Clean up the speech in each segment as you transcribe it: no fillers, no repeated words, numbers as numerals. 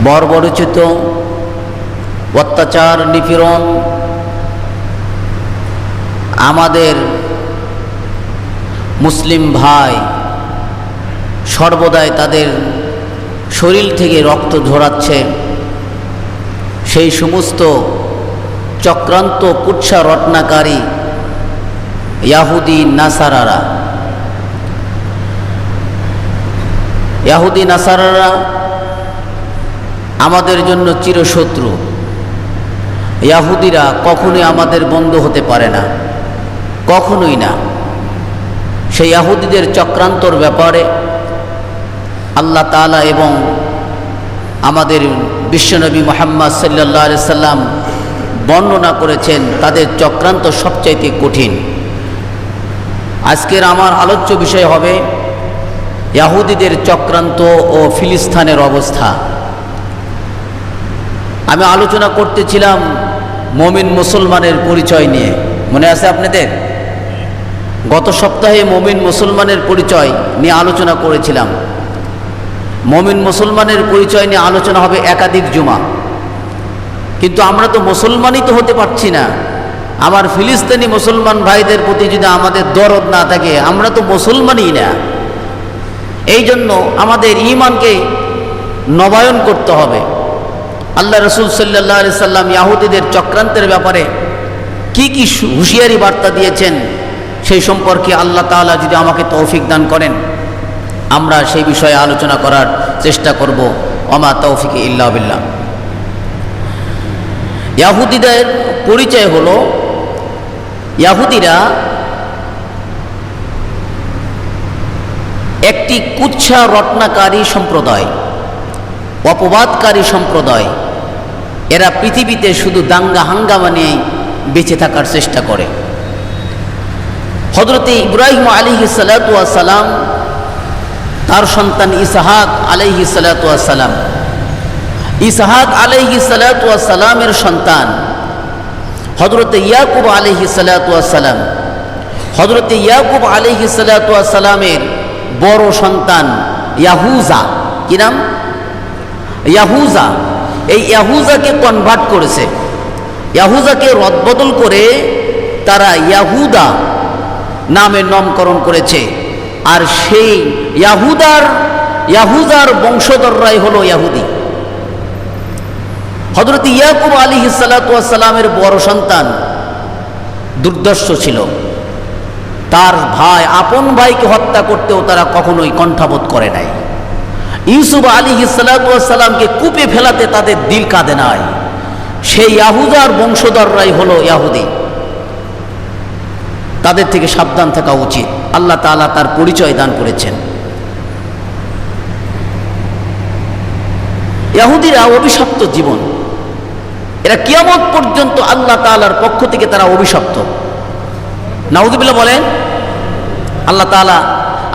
বর্বরচিত অত্যাচার নিপীড়ন আমাদের মুসলিম ভাই সর্বদাই তাদের শরীর থেকে রক্ত ঝরাচ্ছে, সেই সমস্ত চক্রান্ত কুৎসা রটনাকারী ইয়াহুদি নাসারারা আমাদের জন্য চিরশত্রু। ইয়াহুদিরা কখনোই আমাদের বন্ধু হতে পারে না, কখনোই না। সেই ইয়াহুদিদের চক্রান্তর ব্যাপারে আল্লাহ তাআলা এবং আমাদের বিশ্বনবী মুহাম্মদ সাল্লাল্লাহু আলাইহি সাল্লাম বর্ণনা করেছেন তাদের চক্রান্ত সবচাইতে কঠিন। আজকের আমার আলোচ্য বিষয় হবে ইয়াহুদিদের চক্রান্ত ও ফিলিস্তিনের অবস্থা। আমি আলোচনা করতেছিলাম মুমিন মুসলমানের পরিচয় নিয়ে, মনে আছে আপনাদের? গত সপ্তাহে মুমিন মুসলমানের পরিচয় নিয়ে আলোচনা করেছিলাম। মুমিন মুসলমানের পরিচয় নিয়ে আলোচনা হবে একাধিক জুমা, কিন্তু আমরা তো মুসলমানই তো হতে পারছি না। আমার ফিলিস্তিনি মুসলমান ভাইদের প্রতি যদি আমাদের দরদ না থাকে, আমরা তো মুসলমানই না। এই জন্য আমাদের ঈমানকে নবায়ন করতে হবে। আল্লাহ রাসূল সাল্লাল্লাহু আলাইহি সাল্লাম ইয়াহুদিদের চক্রান্তের ব্যাপারে কি কি হুঁশিয়ারি বার্তা দিয়েছেন সেই সম্পর্কে আল্লাহ তাআলা যদি আমাকে তৌফিক দান করেন, আমরা সেই বিষয়ে আলোচনা করার চেষ্টা করব। ওমা তৌফিক ইল্লা বিল্লাহ। ইয়াহুদিদের পরিচয় হলো, ইয়াহুদিরা একটি কুৎসা রটনাকারী সম্প্রদায়, অপবাদকারী সম্প্রদায়। এরা পৃথিবীতে শুধু দাঙ্গা হাঙ্গামা নিয়ে বেঁচে থাকার চেষ্টা করে। হযরতে ইব্রাহিম আলাইহিস সালাতু ওয়াস সালাম, তার সন্তান ইসহাক আলাইহিস সালাতু ওয়াস সালাম, ইসহাক আলাইহিস সালাতু ওয়াস সালামের সন্তান হযরতে ইয়াকুব আলাইহিস সালাতু ওয়াস সালাম, হযরতে ইয়াকুব আলাইহিস সালাতু ওয়াস সালামের বড় সন্তান ইয়াহুযা। কি নাম? ইয়াহুযা। এই ইয়াহুযাকে কনভার্ট করেছে, ইয়াহুযাকে রদবদল করে তারা ইয়াহুদা নামের নামকরণ করেছে। আর সেই ইয়াহুদার বংশধররাই হলো ইয়াহুদি। হযরত ইয়াকুব আলাইহিস সালাতু ওয়াস সালামের বড় সন্তান দুর্দর্শ ছিল। তার ভাই, আপন ভাইকে হত্যা করতেও তারা কখনোই কণ্ঠাবোধ করে নাই। ইউসুফ আলাইহিস সালাতু ওয়াস সালামকে কূপে ফেলাতে তাদের দিল কাঁদে নাই। সেই ইয়াহুদার বংশধররাই হলো ইয়াহুদি। তাদের থেকে সাবধান থাকা উচিত। আল্লাহ তাআলা তার পরিচয় দান করেছেন। ইয়াহুদিরা অভিশপ্ত জীবন। এরা কিয়ামত পর্যন্ত আল্লাহ তাআলার পক্ষ থেকে তারা অভিশপ্ত। নাউযুবিল্লাহ বলেন। আল্লাহ তাআলা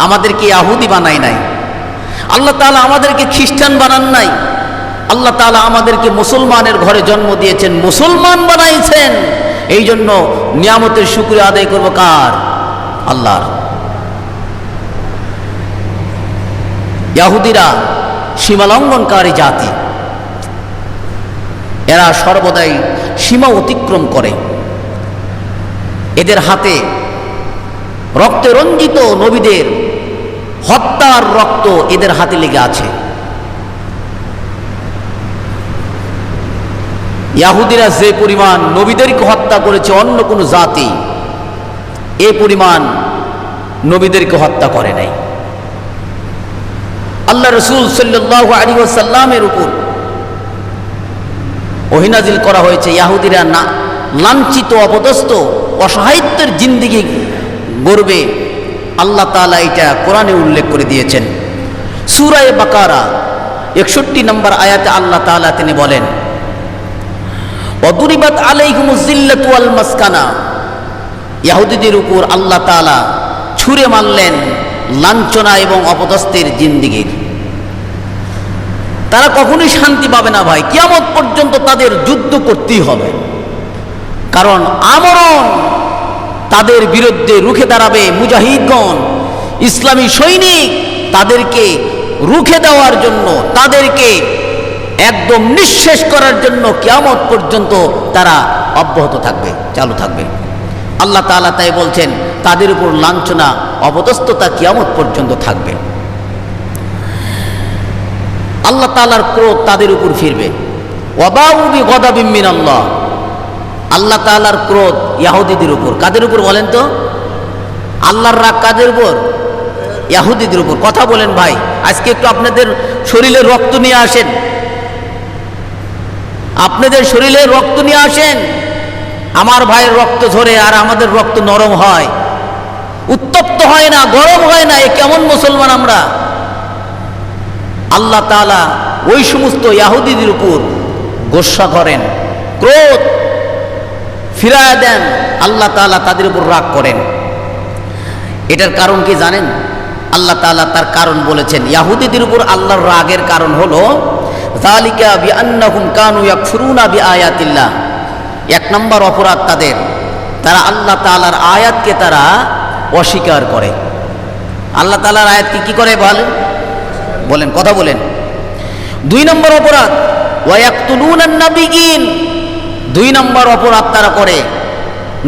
আমাদেরকে ইয়াহুদি বানায় নাই, আল্লাহ তাআলা আমাদেরকে খ্রিস্টান বানান নাই, আল্লাহ তাআলা আমাদেরকে মুসলমানের ঘরে জন্ম দিয়েছেন, মুসলমান বানাইছেন। এই জন্য নিয়ামতের শুকরিয়া আদায় করব কার? আল্লাহর। ইয়াহুদিরা সীমালঙ্ঘনকারী জাতি। এরা সর্বদাই সীমা অতিক্রম করে। এদের হাতে রক্তে রঞ্জিত নবীদের হত্যার রক্ত এদের হাতে লেগে আছে। ইয়াহুদিরা যে পরিমাণ নবীদেরকে হত্যা করেছে অন্য কোনো জাতি এই পরিমাণ নবীদেরকে হত্যা করে নাই। আল্লাহ রাসূল সাল্লাল্লাহু আলাইহি ওয়াসাল্লামের উপর ওহী নাযিল করা হয়েছে ইয়াহুদিরা লাঞ্ছিত, অপদস্থ, অসহায়ত্বের জিন্দেগি গড়বে। আল্লাহ তাআলা এটা কোরআনে উল্লেখ করে দিয়েছেন। সূরা বাকারা 61 নম্বর আয়াতে আল্লাহ তাআলা তিনি বলেন, ওয়াদুরিবাত আলাইহিমুজ জিল্লাতু ওয়াল মাসকানা। ইহুদিদের উপর আল্লাহ তাআলা ছুঁড়ে মারলেন লাঞ্ছনা এবং অপদস্থের জিন্দেগি। তারা কখনোই শান্তি পাবে না ভাই, কিয়ামত পর্যন্ত তাদের যুদ্ধ করতেই হবে। কারণ আমরণ তাদের বিরুদ্ধে রুখে দাঁড়াবে মুজাহিদগণ, ইসলামী সৈনিক। তাদেরকে রুখে দেওয়ার জন্য, তাদেরকে একদম নিঃশেষ করার জন্য কিয়ামত পর্যন্ত তারা অব্যাহত থাকবে, চালু থাকবে। আল্লাহ তাআলা তাই বলছেন তাদের উপর লাঞ্ছনা অপদস্থতা কিয়ামত পর্যন্ত থাকবে। আল্লাহ তাআলার ক্রোধ তাদের উপর ফিরবে। ওয়াবাউ বিগদাবিম মিনাল্লাহ, আল্লাহ তাআলার ক্রোধ ইহুদিদের উপর। কাদের উপর বলেন তো? আল্লাহর রাগ কাদের উপর? ইহুদিদের উপর। কথা বলেন ভাই, আজকে একটু আপনাদের শরীরে রক্ত নিয়ে আসেন, আপনাদের শরীরে রক্ত নিয়ে আসেন। আমার ভাইয়ের রক্ত ঝরে আর আমাদের রক্ত নরম হয়, উত্তপ্ত হয় না, গরম হয় না। এ কেমন মুসলমান আমরা? আল্লাহ তাআলা ওই সমস্ত ইহুদিদের উপর গোসা করেন, ক্রোধ ফিরায়া দেন। আল্লাহ তাআলা তাদের উপর রাগ করেন। এটার কারণ কি জানেন? আল্লাহ তাআলা তার কারণ বলেছেন। ইহুদিদের উপর আল্লাহর রাগের কারণ হলো যালিকা বিআন্নাহুম কানু ইয়াকফুরুনা বিআয়াতিল্লাহ। এক নম্বর অপরাধ তাদের, তারা আল্লাহ তাআলার আয়াতকে তারা অস্বীকার করে। আল্লাহ তাআলার আয়াতকে কি করে বলেন, কথা বলেন। দুই নম্বর অপরাধ ওয়া ইয়াকতুলুনান নাবিয়্যিন, দুই নম্বর অপরাধ তারা করে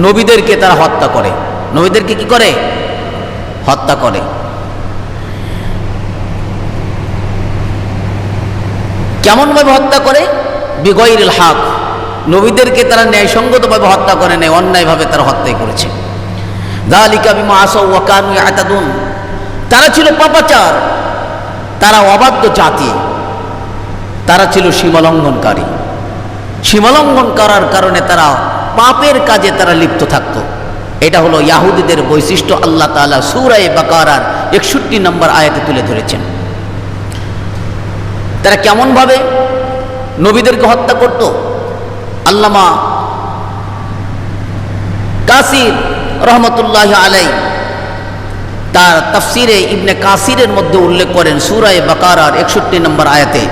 নবীদেরকে তারা হত্যা করে। নবীদেরকে কি করে? হত্যা করে। কেমনভাবে হত্যা করে? বিগয়রিল হক, নবীদেরকে তারা ন্যায়সঙ্গতভাবে হত্যা করে নেয়, অন্যায়ভাবে তারা হত্যাই করেছে। যালিকা বিমা আসাউ ওয়া কানু ইয়াতাদুন, তারা ছিল পাপাচার, তারা অবাধ্য জাতি, তারা ছিল সীমালঙ্ঘনকারী। সীমালঙ্ঘন করার কারণে তারা পাপের কাজে তারা লিপ্ত থাকত। এটা হলো ইহুদিদের বৈশিষ্ট্য। আল্লাহ তাআলা সূরা বাকারার 61 নম্বর আয়াতে তুলে ধরেছেন। তারা কেমনভাবে নবীদেরকে হত্যা করত? আল্লামা কাসির রহমতুল্লাহি আলাইহি তার তাফসিরে ইবনে কাসিরের মধ্যে উল্লেখ করেন সূরা বাকারার 61 নম্বর আয়াতে।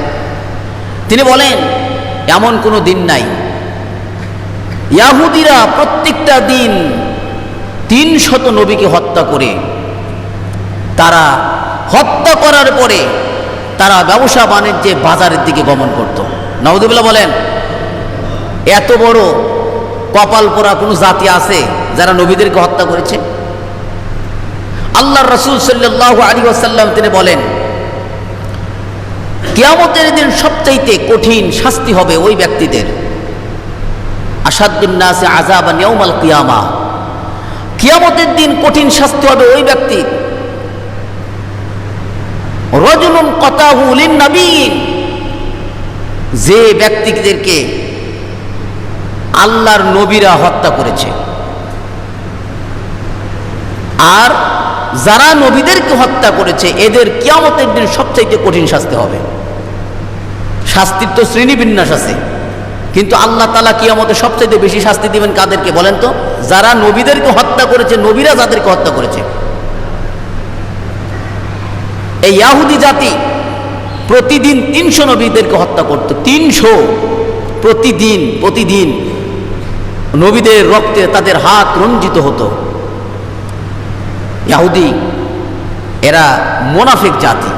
তিনি বলেন এমন কোনো দিন নাই, ইহুদিরা প্রত্যেকটা দিন 300 নবীকে হত্যা করে, তারা হত্যা করার পরে তারা ব্যবসা বাণিজ্যে বাজারের দিকে গমন করত। নাউযুবিল্লাহ বলেন। এত বড় কপাল পোড়া কোনো জাতি আছে যারা নবীদেরকে হত্যা করেছে? আল্লাহর রাসূল সাল্লাল্লাহু আলাইহি ওয়াসাল্লাম তিনি বলেন কিয়ামতের দিন সবচাইতে কঠিন শাস্তি হবে ওই ব্যক্তিদের। আশাদ্দুন নাসি আযাবান ইয়াউমাল কিয়ামা, কিয়ামতের দিন কঠিন শাস্তি হবে ওই ব্যক্তি। রাজুলুন কাতাহু লিন নবিয়্যিন, যে ব্যক্তিদেরকে আল্লাহর নবীরা হত্যা করেছে। আর যারা নবীদেরকে হত্যা করেছে এদের কিয়ামতের দিন সবচাইতে কঠিন শাস্তি হবে। শাস্তির তো শ্রেণীবিন্যাস আছে, কিন্তু আল্লাহ তাআলা কিয়ামতে সবচাইতে বেশি শাস্তি দিবেন কাদেরকে বলেন তো? যারা নবীদেরকে হত্যা করেছে, নবীরা যাদেরকে হত্যা করেছে। এই ইহুদি জাতি প্রতিদিন 300 নবীদেরকে হত্যা করত। 300 প্রতিদিন নবীদের রক্তে তাদের হাত রঞ্জিত হতো। ইহুদি এরা মুনাফিক জাতি,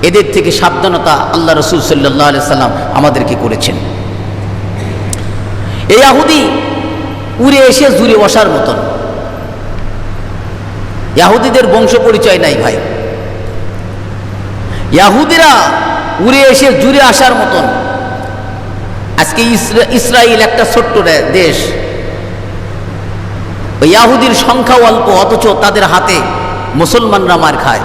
এদের থেকে সাবধানতা আল্লাহ রাসূল সাল্লাল্লাহু আলাইহি সাল্লাম আমাদেরকে করেছেন। এই ইহুদি উড়ে এসে জুড়ে বসার মতন। ইহুদিদের বংশ পরিচয় নাই ভাই। ইহুদিরা উড়ে এসে জুড়ে আসার মতন। আজকে ইসরায়েল একটা ছোট্ট দেশ, ওই ইহুদির সংখ্যা অল্প, অথচ তাদের হাতে মুসলমানরা মার খায়।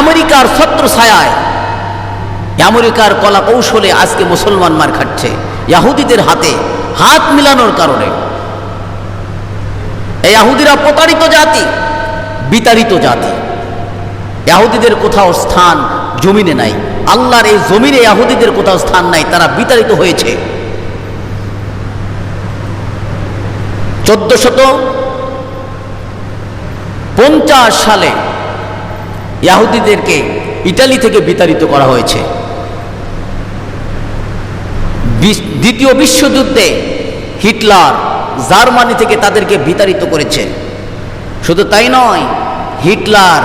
আমেরিকার ছত্রছায়ায়, আমেরিকার কলা কৌশলে আজকে মুসলমান মার খাচ্ছে ইহুদিদের হাতে হাত মিলানোর কারণে। এই ইহুদিরা প্রতারিত জাতি, বিতাড়িত জাতি। ইহুদিদের কোথাও স্থান জমিনে নাই, আল্লাহর এই জমিনে ইহুদিদের কোথাও স্থান নাই, তারা বিতাড়িত হয়েছে। 1450 সালে ইহুদিদেরকে ইতালি থেকে বিতাড়িত করা হয়েছে। দ্বিতীয় বিশ্বযুদ্ধে হিটলার জার্মানি থেকে তাদেরকে বিতাড়িত করেছে। শুধু তাই নয়, হিটলার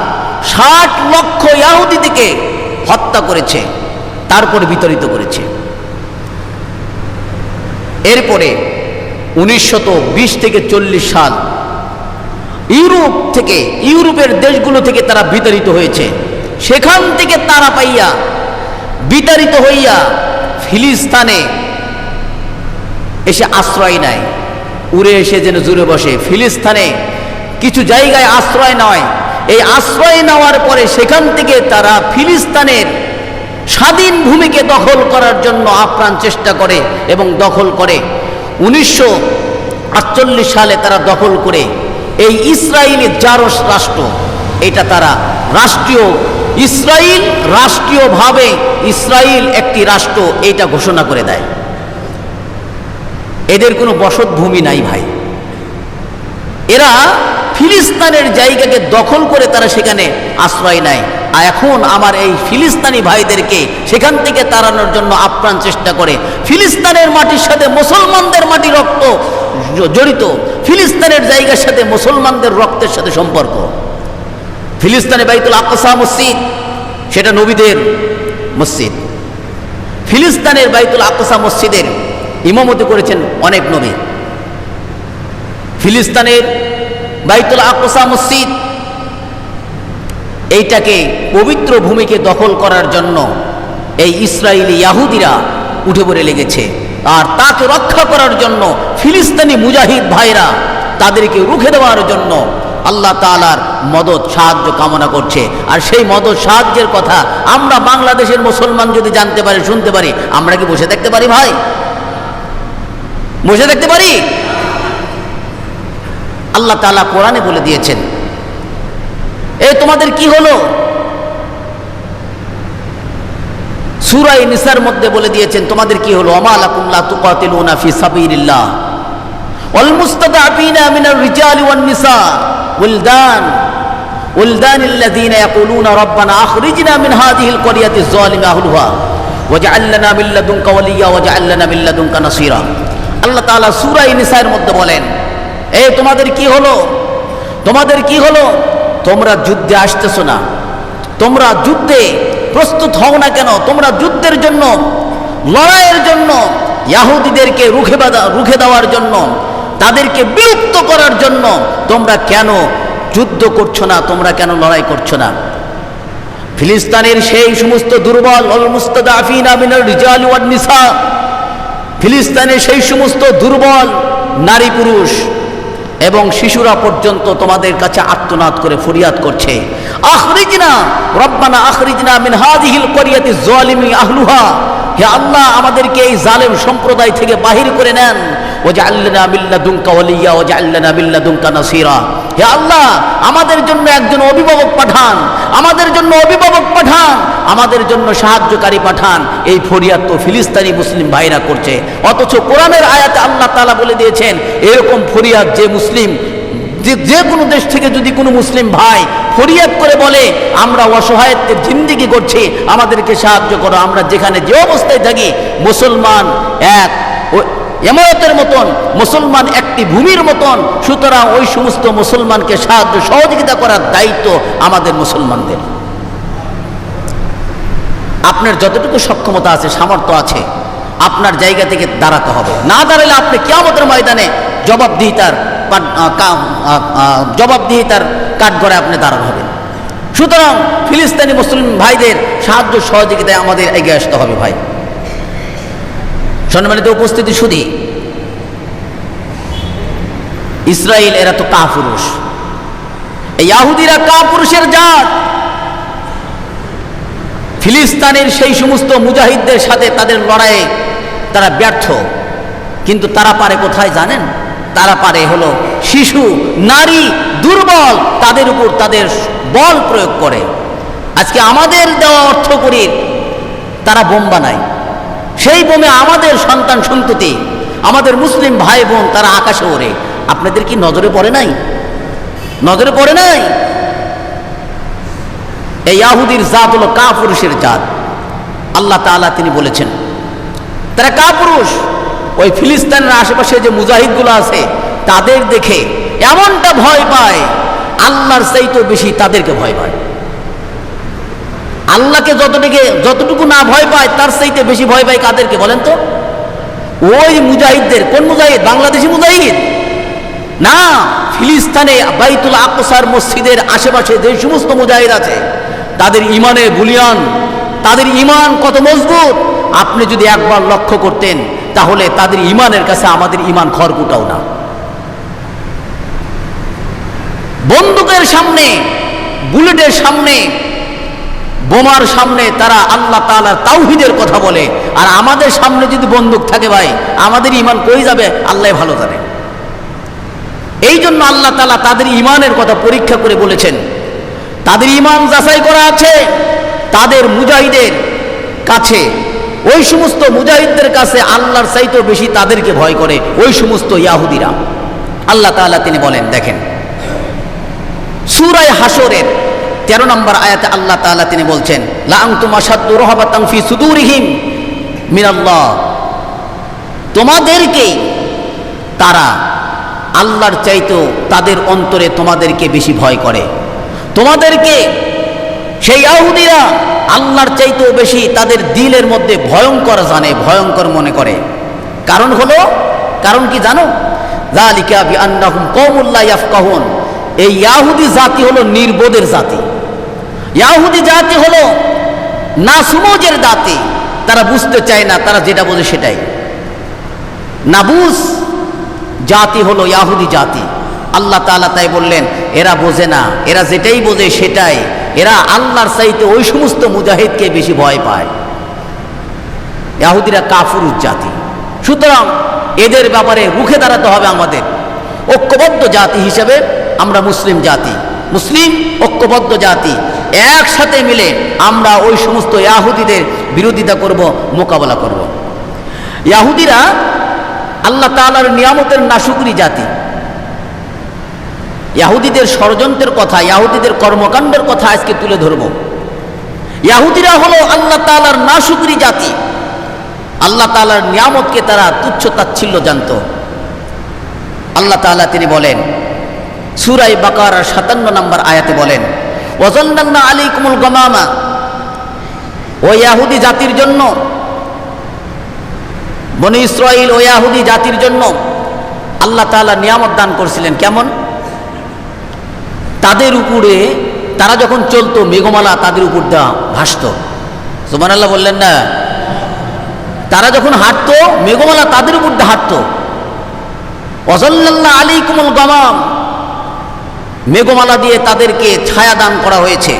60 লক্ষ ইহুদিকে হত্যা করেছে। তারপরে বিতাড়িত করেছে। এরপরে 1920 থেকে 40 সাল ইউরোপের দেশগুলো থেকে তারা বিতাড়িত হয়েছে। সেখান থেকে তারা পাইয়া বিতাড়িত হইয়া ফিলিস্তিনে এসে আশ্রয় নেয়। উড়ে এসে যেন জুড়ে বসে। ফিলিস্তিনে কিছু জায়গায় আশ্রয় নেয়। এই আশ্রয় নেওয়ার পরে সেখান থেকে তারা ফিলিস্তিনের স্বাধীন ভূমিকে দখল করার জন্য আপ্রাণ চেষ্টা করে এবং দখল করে। 1948 সালে তারা দখল করে এই ইসরায়েলি জারস রাষ্ট্র, এটা তারা রাষ্ট্রীয় ইসরায়েল, রাষ্ট্রীয়ভাবে ইসরায়েল একটি রাষ্ট্র, এটা ঘোষণা করে দেয়। এদের কোনো বসতভূমি নাই ভাই। এরা ফিলিস্তিনের জায়গাকে দখল করে তারা সেখানে আশ্রয় নেয়। আর এখন আমার এই ফিলিস্তিনি ভাইদেরকে সেখান থেকে তাড়ানোর জন্য আপ্রাণ চেষ্টা করে। ফিলিস্তিনের মাটির সাথে মুসলমানদের মাটি রক্ত জড়িত, ফিলিস্তিনের জায়গার সাথে মুসলমানদের রক্তের সাথে সম্পর্ক। ফিলিস্তিনে বাইতুল আকসা মসজিদ, সেটা নবীদের মসজিদ। ফিলিস্তিনের বাইতুল আকসা মসজিদের ইমামতি করেছেন অনেক নবী। ফিলিস্তিনের বাইতুল আকসা মসজিদ এইটাকে পবিত্র ভূমিকে দখল করার জন্য এই ইসরায়েলি ইয়াহুদিরা উঠে পড়ে লেগেছে। আর তাকে রক্ষা করার জন্য ফিলিস্তিনি মুজাহিদ ভাইরা তাদেরকে রুখে দেওয়ার জন্য আল্লাহ তাআলার মদদ সাহায্য কামনা করছে। আর সেই মদদ সাহায্যের কথা আমরা বাংলাদেশের মুসলমান যদি জানতে পারি, শুনতে পারি, আমরা কি বসে থাকতে পারি ভাই? বসে থাকতে পারি? আল্লাহ তাআলা কোরআনে বলে দিয়েছেন, তোমাদের কি হলো? সূরা নিসার মধ্যে বলে দিয়েছেন তোমাদের কি হলো। ওমা লাকুম লা তুকাতিলুনা ফি সাবিলিল্লাহ ওয়াল মুস্তাদআফিনা মিনার রিজালি ওয়ান নিসা ওয়ালদানিল্লাযীনা ইয়াকুলুনা রাব্বানা আখরিজনা মিন হাযিহিল ক্বরিয়াতিজ যালিমি আহলুহা ওয়াজআল লানা মিন লাদুনকা ওয়ালিয়্যা ওয়াজআল লানা মিন লাদুনকা নাসীরা। আল্লাহ তাআলা সূরা নিসার মধ্যে বলেন, তোমাদের কি হলো? তোমাদের কি হলো? তোমরা যুদ্ধে আসতেছো না, তোমরা যুদ্ধে প্রস্তুত হও না কেন? তোমরা যুদ্ধের জন্য, লড়াইয়ের জন্য, ইহুদিদেরকে রুখে দেওয়ার জন্য, তাদেরকে বিরক্ত করার জন্য তোমরা কেন যুদ্ধ করছো না? তোমরা কেন লড়াই করছো না? ফিলিস্তিনের সেই সমস্ত দুর্বল ওয়াল মুস্তাদআফিনা মিনার রিজালি ওয়ান নিসা, ফিলিস্তিনের সেই সমস্ত দুর্বল নারী পুরুষ এবং শিশুরা পর্যন্ত তোমাদের কাছে আর্তনাদ করে ফরিয়াদ করছে, আখরিজনা রব্বানা আখরিজনা মিন হাযিহিল ক্বরিয়াতিজ যালিমি আহলুহা, হে আল্লাহ আমাদেরকে এই জালেম সম্প্রদায় থেকে বাহির করে নেন। ওয়াজআল লানা মিন লাদুনকা ওয়ালিয়্যা ওয়াজআল লানা মিন লাদুনকা নাসীরা, হে আল্লাহ আমাদের জন্য একজন অভিভাবক পাঠান, আমাদের জন্য অভিভাবক পাঠান, আমাদের জন্য সাহায্যকারী পাঠান। এই ফরিয়াদ তো ফিলিস্তিনি মুসলিম ভাইরা করছে। অথচ কোরআনের আয়াতে আল্লাহ তাআলা বলে দিয়েছেন, এরকম ফরিয়াদ যে মুসলিম, যে কোনো দেশ থেকে যদি কোনো মুসলিম ভাই ফরিয়াদ করে বলে আমরা অসহায়ত্বের জিন্দেগি করছি, আমাদেরকে সাহায্য করো, আমরা যেখানে যে অবস্থায় থাকি, মুসলমান এক ইমারতের মতন, মুসলমান একটি ভূমির মতন, সুতরাং ওই সমস্ত মুসলমানকে সাহায্য সহযোগিতা করার দায়িত্ব আমাদের মুসলমানদের। আপনার যতটুকু সক্ষমতা আছে, সামর্থ্য আছে, আপনার জায়গা থেকে দাঁড়াতে হবে। না দাঁড়ালে আপনি কিয়ামতের ময়দানে জবাবদিহিতার কাঠগড়ায় আপনি দাঁড়াতে হবেন। সুতরাং ফিলিস্তিনি মুসলিম ভাইদের সাহায্য সহযোগিতায় আমাদের এগিয়ে আসতে হবে ভাই। সম্মানিত উপস্থিতি, শুধু ইসরায়েল এরা তো কাপুরুষ, এই ইহুদিরা কাপুরুষের জাত। ফিলিস্তিনের সেই সমস্ত মুজাহিদদের সাথে তাদের লড়াইয়ে তারা ব্যর্থ, কিন্তু তারা পারে কোথায় জানেন? তারা পারে হলো শিশু, নারী, দুর্বল, তাদের উপর তাদের বল প্রয়োগ করে। আজকে আমাদের দেওয়া অর্থ করি তারা বোম বানায়, সেই বোমে আমাদের সন্তান সন্ততি, আমাদের মুসলিম ভাই বোন তারা আকাশে ওড়ে। আপনাদের কি নজরে পড়ে নাই? নজরে পড়ে নাই? এই ইহুদির জাত হলো কাপুরুষের জাত। আল্লাহ তাআলা তিনি বলেছেন তারা কাপুরুষ। ওই ফিলিস্তিনের আশেপাশে যে মুজাহিদগুলো আছে তাদের দেখে এমনটা ভয় পায়, আল্লাহর চাইতেও বেশি তাদেরকে ভয় পায়। আল্লাহকে যতটুকু না ভয় পায় তার চাইতে বেশি ভয় পায় কাদেরকে বলেন তো? ওই মুজাহিদদের। কোন মুজাহিদ? বাংলাদেশি মুজাহিদ না, ফিলিস্তিনে বাইতুল আকসার মসজিদের আশেপাশে যে সমস্ত মুজাহিদ আছে তাদের ইমানে বুলিয়ান, তাদের ইমান কত মজবুত আপনি যদি একবার লক্ষ্য করতেন তাহলে তাদের ইমানের কাছে আমাদের ইমান খড়কুটাও না। বন্দুকের সামনে, বুলেটের সামনে, বোমার সামনে তারা আল্লাহ তাআলার তাওহীদের কথা বলে, আর আমাদের সামনে যদি বন্দুক থাকে ভাই আমাদের ইমান কই যাবে আল্লাহ ভালো জানে। এই জন্য আল্লাহ তাআলা তাদের ইমানের কথা পরীক্ষা করে বলেছেন, তাদের ইমান যাচাই করা আছে তাদের মুজাহিদের কাছে। ওই সমস্ত মুজাহিদদের কাছে আল্লাহর চাইতেও বেশি তাদেরকে ভয় করে ওই সমস্ত ইয়াহুদিরা। আল্লাহ তাআলা তিনি বলেন, দেখেন সূরা হাশরের 13 নম্বর আয়াতে আল্লাহ তাআলা তিনি বলছেন, লা আনতুম আশাদ্দু রাহবাতান ফি সুদুরিহিম মিনাল্লাহ, তোমাদেরকেই তারা আল্লাহর চাইতেও তাদের অন্তরে তোমাদেরকে বেশি ভয় করে। তোমাদেরকে সেই ইহুদিরা আল্লাহর চাইতেও বেশি তাদের দিলের মধ্যে ভয়ঙ্কর জানে, ভয়ঙ্কর মনে করে। কারণ কি জানো? যালিকা বিআন্নাহুম কওমুল লা ইয়াফকাহুন, এই ইহুদি জাতি হলো নির্বোধের জাতি। ইহুদি জাতি হলো নাসমুজের জাতি, তারা বুঝতে চায় না, তারা যেটা বোঝে সেটাই। নাবুস জাতি হলো ইহুদি জাতি। আল্লাহ তাআলা তাই বললেন এরা বোঝে না, এরা যেটাই বোঝে সেটাই, এরা আল্লাহর চাইতে ওই সমস্ত মুজাহিদকে বেশি ভয় পায়। ইহুদিরা কাফুরুজ জাতি। সুতরাং এদের ব্যাপারে রুখে দাঁড়াতে হবে আমাদের। ঐক্যবদ্ধ জাতি হিসেবে আমরা মুসলিম জাতি, মুসলিম ঐক্যবদ্ধ জাতি, একসাথে মিলে আমরা ওই সমস্ত ইহুদিদের বিরোধিতা করব, মোকাবেলা করব। ইহুদিরা আল্লাহ তাআলার নিয়ামতের নাশুকরি জাতি। ইহুদিদের ষড়যন্ত্রের কথা, ইহুদিদের কর্মকাণ্ডের কথা আজকে তুলে ধরব। ইহুদিরা হলো আল্লাহ তাআলার নাশুকরি জাতি। আল্লাহ তাআলার নিয়ামতকে তারা তুচ্ছ তাচ্ছিল্য জানত। আল্লাহ তাআলা তিনি বলেন সূরা বাকারার 57 নম্বর আয়াতে বলেন, ওয়াজাল্লালনা আলাইকুমুল গামামা, ওই ইহুদি জাতির জন্য, বনী ইসরাঈল ও ইহুদি জাতির জন্য আল্লাহ তাআলা নিয়ামত দান করেছিলেন। কেমন? তাদের উপরে তারা যখন চলতো মেঘমালা তাদের উপর দেওয়া ভাসত। সুবহানাল্লাহ বললেন না? তারা যখন হাঁটতো মেঘমালা তাদের উপর দিয়ে হাঁটতো। ওয়াজাল্লালনা আলাইকুমুল গামাম, মেঘমালা দিয়ে তাদেরকে ছায়া দান করা হয়েছে।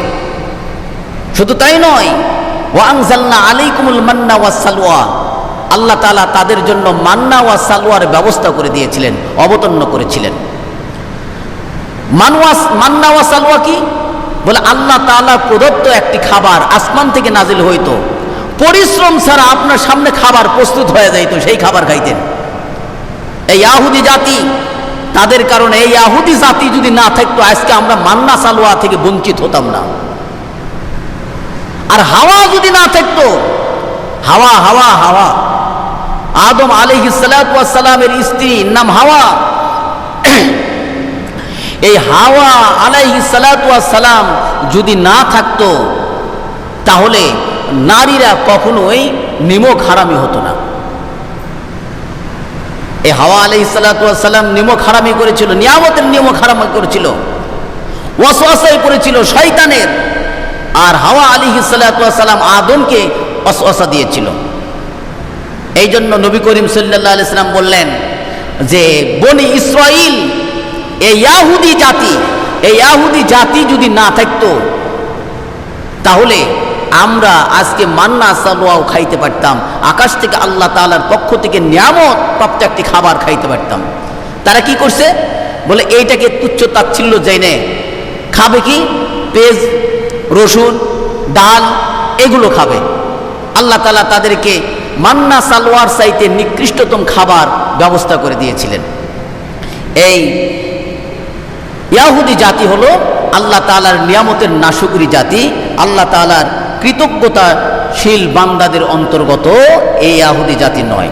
শুধু তাই নয়, ওয়া আনজালনা আলাইকুমুল মান্না ওয়াস সালওয়া, আল্লাহ তাআলা তাদের জন্য মান্না ওয়া সালওয়ার ব্যবস্থা করে দিয়েছিলেন, অবতীর্ণ করেছিলেন। মান্না ওয়া সালওয়া কি? বলে আল্লাহ তাআলা প্রদত্ত একটি খাবার আসমান থেকে নাজিল হইতো, পরিশ্রম ছাড়া আপনার সামনে খাবার প্রস্তুত হয়ে যাইতো, সেই খাবার খাইতেন। এই ইহুদি জাতি, তাদের কারণে এই ইহুদি জাতি যদি না থাকতো আজকে আমরা মান্না সালওয়া থেকে বঞ্চিত হতাম না। আর হাওয়া যদি না থাকতো, হাওয়া হাওয়া হাওয়া আদম আলাইহিস সালাতু ওয়াস সালামের স্ত্রীর নাম হাওয়া। এই হাওয়া আলাইহিস সালাতু ওয়াস সালাম যদি না থাকতো তাহলে নারীরা কখনোই নিমক হারামি হতো না। এই হাওয়া আলাইহিস সালাতু ওয়াস সালাম নিমক হারামি করেছিল, নিয়ামতের নিমক হারামি করেছিল, ওয়াসওয়াসায় পড়েছিল শয়তানের। আর হাওয়া আলাইহিস সালাতু ওয়াস সালাম আদমকে ওয়াসওয়াসা দিয়েছিল। এই জন্য নবী করিম সাল্লাল্লাহু আলাইহি সাল্লাম বললেন যে বনী ইসরাঈল, এই ইহুদি জাতি যদি না থাকতো তাহলে আমরা আজকে মান্না সালওয়াও খাইতে পারতাম, আকাশ থেকে আল্লাহ তাআলার পক্ষ থেকে নিয়ামত প্রাপ্ত একটি খাবার খাইতে পারতাম। তারা কি করছে? বলে এইটাকে তুচ্ছ তাচ্ছিল্য জেনে খাবে কি? পেঁয়াজ, রসুন, ডাল এগুলো খাবে। আল্লাহ তাআলা তাদেরকে মান্না সালওয়ার চাইতে নিকৃষ্টতম খাবার ব্যবস্থা করে দিয়েছিলেন। এই ইহুদি জাতি হলো আল্লাহ তাআলার নিয়ামতের নাশুকরি জাতি, আল্লাহ তাআলার কৃতজ্ঞতাশীল বান্দাদের অন্তর্গত এই ইহুদি জাতি নয়।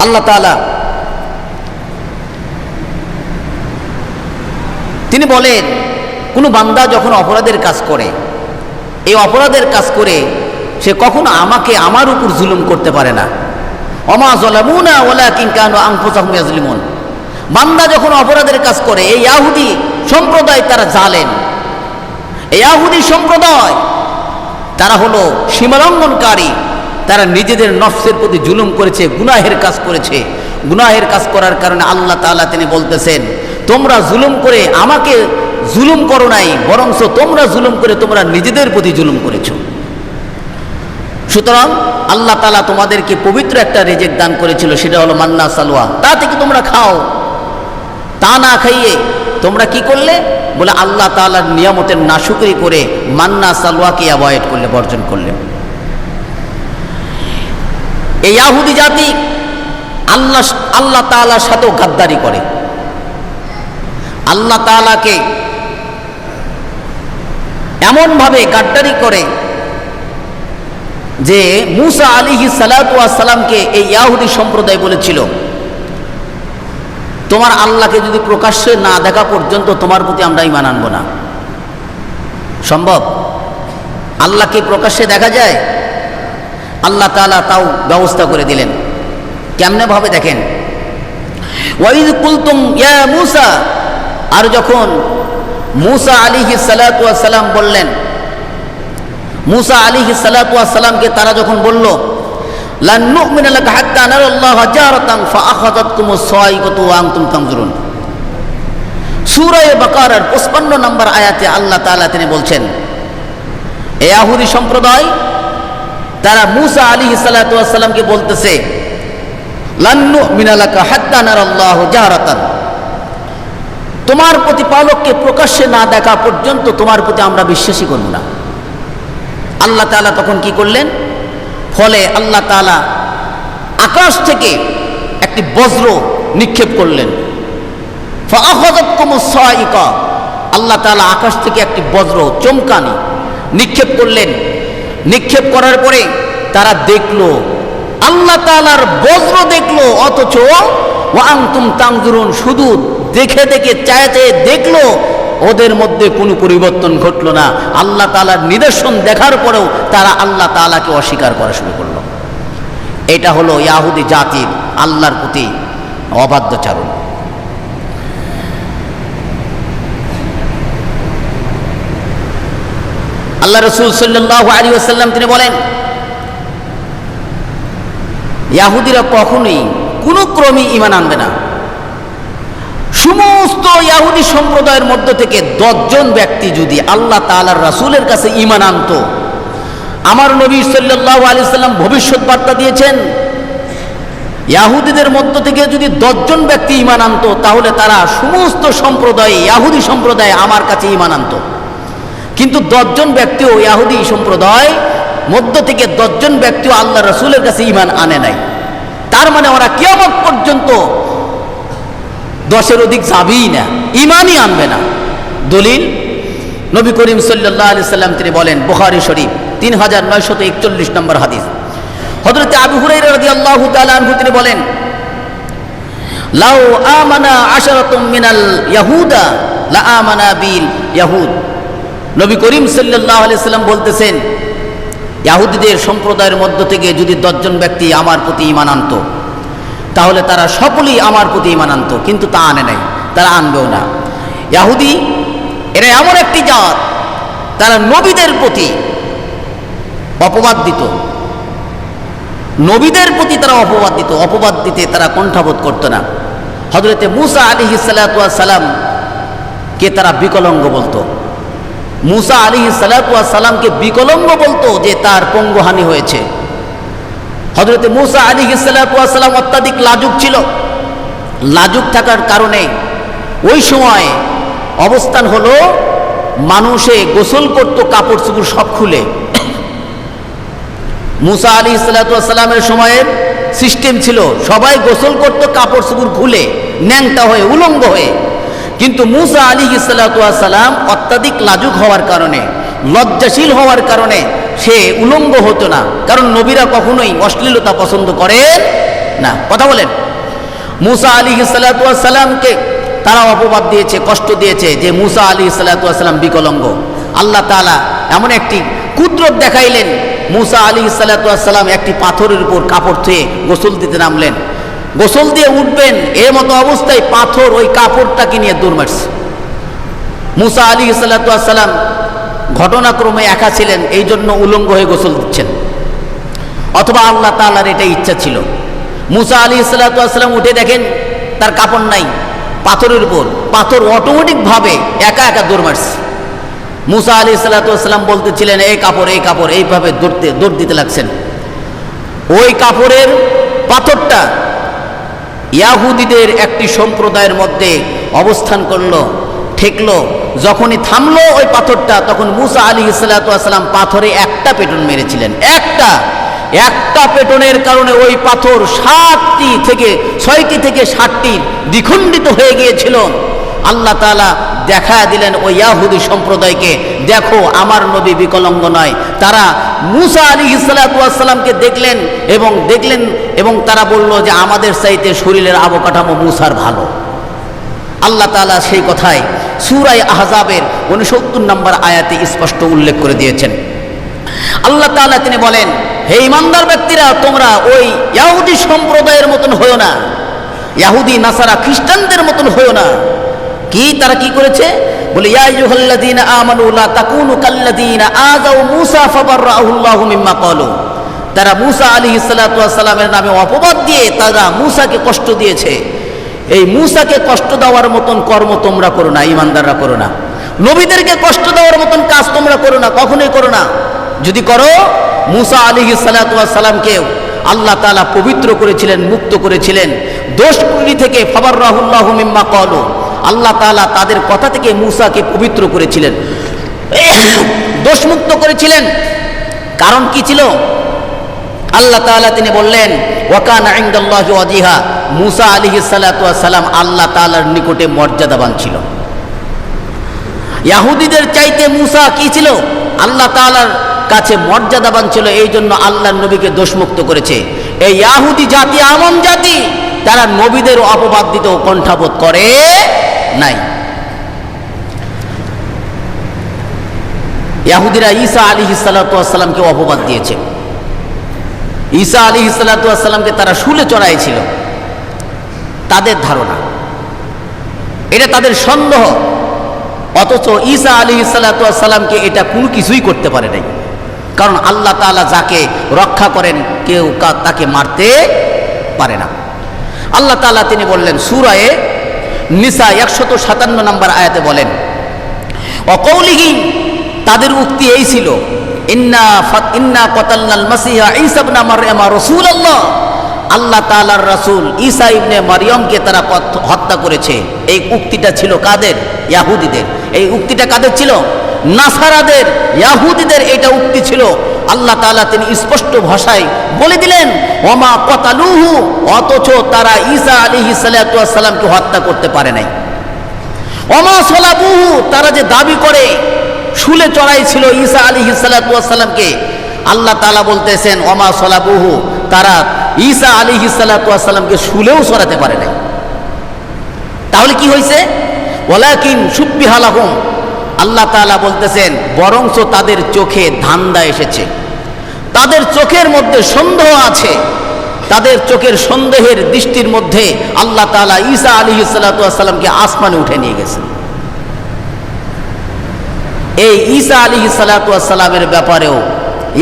আল্লাহ তাআলা তিনি বলেন, কোনো বান্দা যখন অপরাধের কাজ করে এই অপরাধের কাজ করে সে কখনো আমাকে আমার উপর জুলুম করতে পারে না। ওমা যালামুনা ওয়ালাকিন কানু আনফুসাহুম ইয়াজলিমুন। বান্দা যখন অপরাধের কাজ করে, এই ইহুদি সম্প্রদায় তারা জালেম, এই ইহুদি সম্প্রদায় তারা হলো সীমালঙ্ঘনকারী, তারা নিজেদের নফসের প্রতি জুলুম করেছে, গুনাহের কাজ করেছে। গুনাহের কাজ করার কারণে আল্লাহ তাআলা তিনি বলতেছেন, তোমরা জুলুম করে আমাকে জুলুম করো নাই, বরঞ্চ তোমরা জুলুম করে তোমরা নিজেদের প্রতি জুলুম করেছো। সুতরাং আল্লাহ তাআলা তোমাদেরকে পবিত্র একটা রিজিক দান করেছিল, সেটা হলো মান্না সালওয়া, তা থেকে তোমরা খাও। তা না খাইয়ে তোমরা কি করলে? বলে আল্লাহ তাআলার নিয়ামতের নাশুকরি করে মান্না সালওয়াকে অ্যাভয়েড করলে, বর্জন করলে। এই ইহুদি জাতি আল্লাহ তাআলার সাথেও গাদ্দারি করে। আল্লাহ তাআলাকে এমনভাবে গাদ্দারি করে যে মূসা আলাইহিস সালাতু ওয়াস সালামকে এই ইহুদি সম্প্রদায় বলেছিল, তোমার আল্লাহকে যদি প্রকাশ্যে না দেখা পর্যন্ত তোমার প্রতি আমরা ঈমান আনবো না। সম্ভব? আল্লাহকে প্রকাশ্যে দেখা যায়? আল্লাহ তাআলা তাও ব্যবস্থা করে দিলেন। কেমনে ভাবে দেখেন, ওয়াইদ কুলতুম ইয়া মূসা, আর যখন মূসা আলাইহিস সালাতু ওয়াস সালাম বললেন, মূসা আলাইহিস সালাতু ওয়াস সালামকে তারা যখন বলল, লান নুমিনা লাকা হাত্তা নারাল্লাহা জারাতান ফাআখাযাতকুমুস সাইকাতু ওয়া আনতুম তানজুরুন। সূরা বাকারার 55 নম্বর আয়াতে আল্লাহ তাআলা তিনি বলছেন, এই ইহুদি সম্প্রদায় তারা মূসা আলাইহিস সালাতু ওয়াস সালামকে বলতেছে, লান নুমিনা লাকা হাত্তা নারাল্লাহা জারাতান, তোমার প্রতিপালককে প্রকাশ্যে না দেখা পর্যন্ত তোমার প্রতি আমরা বিশ্বাসই করব না। আল্লাহ তাআলা তখন কি করলেন? ফলে আল্লাহ তাআলা আকাশ থেকে একটি বজ্র নিক্ষেপ করলেন। ফাআখাযাতকুমুস সাইকা, আল্লাহ তাআলা আকাশ থেকে একটি বজ্র চমকানি নিক্ষেপ করলেন। নিক্ষেপ করার পরে তারা দেখলো, আল্লাহ তাআলার বজ্র দেখলো, অথচ ওয়া আনতুম তানজুরুন, শুধু দেখে দেখে চায় চায় দেখলো, ওদের মধ্যে কোনো পরিবর্তন ঘটলো না। আল্লাহ তাআলার নিদর্শন দেখার পরেও তারা আল্লাহ তাআলাকে অস্বীকার করা শুরু করলো। এটা হলো ইহুদি জাতির আল্লাহর প্রতি অবাধ্যচারণ। আল্লাহ রাসূল সাল্লাল্লাহু আলাইহি ওয়াসাল্লাম তিনি বলেন, ইহুদিরা কখনোই কোনো ক্রমে ঈমান আনবে না। সমস্ত ইহুদি সম্প্রদায়ের মধ্য থেকে 10 জন ব্যক্তি যদি আল্লাহ তাআলার রাসূলের কাছে ঈমান আনতো, আমার নবী সাল্লাল্লাহু আলাইহি ওয়াসাল্লাম ভবিষ্যৎ বার্তা দিয়েছেন, ইহুদিদের মধ্য থেকে যদি 10 জন ব্যক্তি ঈমান আনতো, তাহলে তারা সমস্ত সম্প্রদায়, ইহুদি সম্প্রদায় আমার কাছে ঈমান আনতো। কিন্তু 10 জন ব্যক্তিও ইহুদি সম্প্রদায় মধ্য থেকে 10 জন ব্যক্তিও আল্লাহ রাসূলের কাছে ঈমান আনে নাই। তার মানে ওরা কিয়ামত পর্যন্ত 10-এর অধিক যাবেই না, ঈমানই আনবে না। দলিল, নবী করিম সাল্লাল্লাহু আলাইহি সাল্লাম তিনি বলেন, বুখারী শরীফ 3941 নম্বর হাদিস, হযরত আবু হুরায়রা রাদিয়াল্লাহু তাআলা আনহু তিনি বলেন, লাউ আমানা আশারাতুম মিনাল ইয়াহুদা লা আমানা বিল ইয়াহুদ। নবী করিম সাল্লাল্লাহু আলাইহি সাল্লাম বলতেছেন, ইহুদিদের সম্প্রদায়ের মধ্য থেকে যদি 10 জন ব্যক্তি আমার প্রতি ঈমান আনতো, তাহলে তারা সকলেই আমার প্রতি ঈমান আনতো, কিন্তু তা আনে নাই, তারা আনবেও না। ইহুদি এরা এমন একটি জাত, তারা নবীদের প্রতি অপবাদ দিত, নবীদের প্রতি তারা অপবাদ দিত, অপবাদ দিতে তারা কণ্ঠাবোধ করতো না। হযরতে মূসা আলাইহিস সালাতু ওয়াস সালাম কে তারা বিকলঙ্গ বলতো, মূসা আলাইহিস সালাতু ওয়াস সালামকে বিকলঙ্গ বলতো যে তার পঙ্গুহানি হয়েছে। হযরতে মূসা আলাইহিস সালাতু ওয়াস সালাম অত্যাধিক লাজুক ছিল। লাজুক থাকার কারণে ওই সময় অবস্থান হলো, মানুষে গোসল করত কাপড় চোপড় সব খুলে। মূসা আলাইহিস সালাতু ওয়াস সালামের সময়ের সিস্টেম ছিল, সবাই গোসল করত কাপড় চোপড় খুলে, ন্যাংটা হয়ে, উলঙ্গ হয়ে। কিন্তু মূসা আলাইহিস সালাতু ওয়াস সালাম অত্যাধিক লাজুক হওয়ার কারণে, লজ্জাশীল হওয়ার কারণে সে উলঙ্গ হতো না, কারণ নবীরা কখনোই অশ্লীলতা পছন্দ করেন না। কথা বলেন, মূসা আলাইহিস সালাতু ওয়াস সালামকে তারা অপবাদ দিয়েছে, কষ্ট দিয়েছে যে মূসা আলাইহিস সালাতু ওয়াস সালাম বিকলঙ্গ। আল্লাহ তাআলা এমন একটি কুদরত দেখাইলেন, মুসা আলাইহিস সালাতু ওয়াস সালাম একটি পাথরের উপর কাপড় ধুয়ে গোসল দিতে নামলেন। গোসল দিয়ে উঠবেন, এর মতো অবস্থায় পাথর ওই কাপড়টাকে নিয়ে দৌড় মারছে। মুসা আলাইহিস সালাতু ওয়াস সালাম ঘটনাক্রমে একা ছিলেন, এই জন্য উলঙ্গ হয়ে গোসল দিচ্ছেন, অথবা আল্লাহ তাআলার এটা ইচ্ছা ছিল। মুসা আলাইহিস সালাতু ওয়াস সালাম উঠে দেখেন তার কাপড় নাই, পাথরের উপর পাথর অটোমেটিকভাবে একা একা দৌড় মারছে। মুসা আলাইহিস সালাতু ওয়াস সালাম বলতেছিলেন, এই কাপড় এই কাপড়, এইভাবে দৌড় দিতে লাগছেন। ওই কাপড়ের পাথরটা ইয়াহুদীদের একটি সম্প্রদায়ের মধ্যে অবস্থান করলো, ঠেকলো। যখনই থামলো ওই পাথরটা, তখন মুসা আলাইহিস সালাতু ওয়াস সালাম পাথরে একটা পেটন মেরেছিলেন। একটা পেটনের কারণে ওই পাথর 6টি থেকে 7টি দ্বিখণ্ডিত হয়ে গিয়েছিল। আল্লাহ তাআলা দেখা দিলেন ওই ইয়াহুদী সম্প্রদায়কে, দেখো আমার নবী বিকলাঙ্গ নয়। তারা মুসা আলাইহিস সালাতু ওয়াস সালামকে দেখলেন এবং তারা বলল যে আমাদের চাইতে শরীরের অবকাঠামো মুসার ভালো। আল্লাহ তাআলা সেই কথায় সূরা আহজাবের 69 নম্বর আয়াতে স্পষ্ট উল্লেখ করে দিয়েছেন। আল্লাহ তাআলা তিনি বলেন, হে ঈমানদার ব্যক্তিরা, তোমরা ওই ইহুদি সম্প্রদায়ের মতন হয়ো না, ইহুদি নাসারা খ্রিস্টানদের মতন হয়ো না। তারা কি করেছে? বলে ইয়া আইয়ুহাল্লাযীনা আমানু লা তাকুনু কাল্লাযীনা আযাউ মূসা ফাবাররাহুল্লাহু মিম্মা ক্বালু। তারা মূসা আলাইহিস সালাতু ওয়াস সালামের নামে অপবাদ দিয়ে তারা মূসাকে কষ্ট দিয়েছে। এই মূসাকে কষ্ট দেওয়ার মতন কর্ম তোমরা করো না, ঈমানদাররা করো না। নবীদেরকে কষ্ট দেওয়ার মতন কাজ তোমরা করো না, কখনোই করো না। যদি করো, মূসা আলাইহিস সালাতু ওয়াস সালামকেও আল্লাহ তাআলা পবিত্র করেছিলেন, মুক্ত করেছিলেন দোষগুলি থেকে। ফাবাররাহুল্লাহু মিম্মা ক্বালু, আল্লাহ তাআলা তাদের কথা থেকে মূসাকে পবিত্র করেছিলেন, দোষমুক্ত করেছিলেন। কারণ কি ছিল? আল্লাহ তাআলা তিনি বললেন, ওয়া কানা ইনদাল্লাহি ওয়াজিহা। মূসা আলাইহিস সালাতু ওয়াস সালাম আল্লাহ তাআলার নিকটে মর্যাদাবান ছিল। ইহুদিদের চাইতে মূসা কি ছিল? আল্লাহ তাআলার কাছে মর্যাদাবান ছিল। এই জন্য আল্লাহর নবীকে দোষমুক্ত করেছে। এই ইহুদি জাতি এমন জাতি, তারা নবীদের অপবাদ দিতেও কণ্ঠাবোধ করে নাই। ইহুদিরা ঈসা আলাইহিস সালাতু ওয়াস সালামকে অপবাদ দিয়েছে। ঈসা আলাইহিস সালাতু ওয়াস সালামকে তারা শুলে চড়াইছিল, তাদের ধারণা, এটা তাদের সন্দেহ। অথচ ঈসা আলাইহিস সালাতু ওয়াস সালামকে এটা কোনো কিছুই করতে পারে নাই। কারণ আল্লাহ তাআলা যাকে রক্ষা করেন কেউ তাকে মারতে পারে না। আল্লাহ তাআলা তিনি বললেন সূরা নিসা 157 নম্বর আয়াতে বলেন, ওয়াকাউলিহি, তাদের উক্তি এই ছিল, ইন্না কাতালনাল মাসিহা ঈসা ইবনে মারইয়াম রাসূলুল্লাহ। আল্লাহ তাআলার রাসূল ঈসা ইবনে মারইয়ামকে তারা হত্যা করেছে। এই উক্তিটা ছিল কাদের? ইহুদিদের। এই উক্তিটা কাদের ছিল? নাসারাদের, ইহুদিদের এটা উক্তি ছিল। আল্লাহ তাআলা তিনি স্পষ্ট ভাষায় বলে দিলেন, ওমা কাতালুহু, অথচ তারা ঈসা আলাইহিস সালাতু ওয়াস সালামকে হত্যা করতে পারে নাই। ওমা সালাবুহু, তারা যে দাবি করে শুলে চড়াইছিল ঈসা আলাইহিস সালাতু ওয়াস সালামকে, আল্লাহ তাআলা বলতেছেন ওমা সালাবুহু, তারা ঈসা আলাইহিস সালাতু ওয়াস সালামকে শুলেও চড়াতে পারে নাই। তাহলে কি হয়েছে? ওয়ালাকিন শুব্বিহা লাহুম, আল্লাহ তাআলা বলতেছেন বরংস তাদের চোখে ধান্দা এসেছে, তাদের চোখের মধ্যে সন্দেহ আছে। তাদের চোখের সন্দেহের দৃষ্টির মধ্যে আল্লাহ তাআলা ঈসা আলাইহিস সালাতু ওয়াস সালামকে আসমানে উঠে নিয়ে গেছেন। এই ঈসা আলাইহিস সালাতু ওয়াস সালামের ব্যাপারেও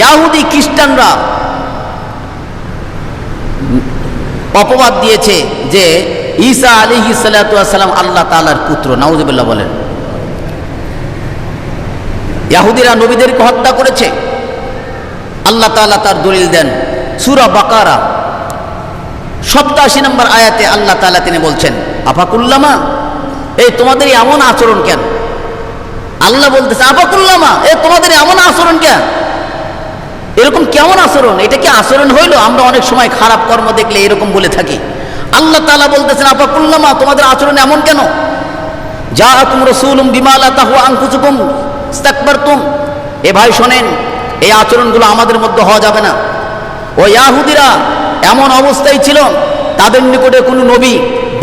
ইহুদি খ্রিস্টানরা অপবাদ দিয়েছে যে ঈসা আলাইহিস সালাতু ওয়াস সালাম আল্লাহ তাআলার পুত্র। নাউজুবিল্লাহ বলেন। ইহুদিরা নবীদেরকে হত্যা করেছে। আল্লাহ তাআলা তার দলিল দেন সূরা বাকারা 87 নম্বর আয়াতে। আল্লাহ তাআলা তিনি বলছেন, আফাকুল্লামা, এই তোমাদের এমন আচরণ কেন? আল্লাহ বলতেছে আফাকুল্লামা, তোমাদের এমন আচরণ কেন? এরকম কেমন আচরণ? এটা কি আচরণ হইল? আমরা অনেক সময় খারাপ কর্ম দেখলে এরকম বলে থাকি। আল্লাহ তাআলা বলতেছেন আফাকুল্লামা, তোমাদের আচরণ এমন কেন? জাআকুম রাসূলুম বিমা লা তাহওয়া আনফুসুকুম ইস্তাকবারতুম। এ ভাই শোনেন, এই আচরণগুলো আমাদের মধ্যে হওয়া যাবে না। ও ইহুদিরা এমন অবস্থায় ছিল, তাদের নিকটে কোনো নবী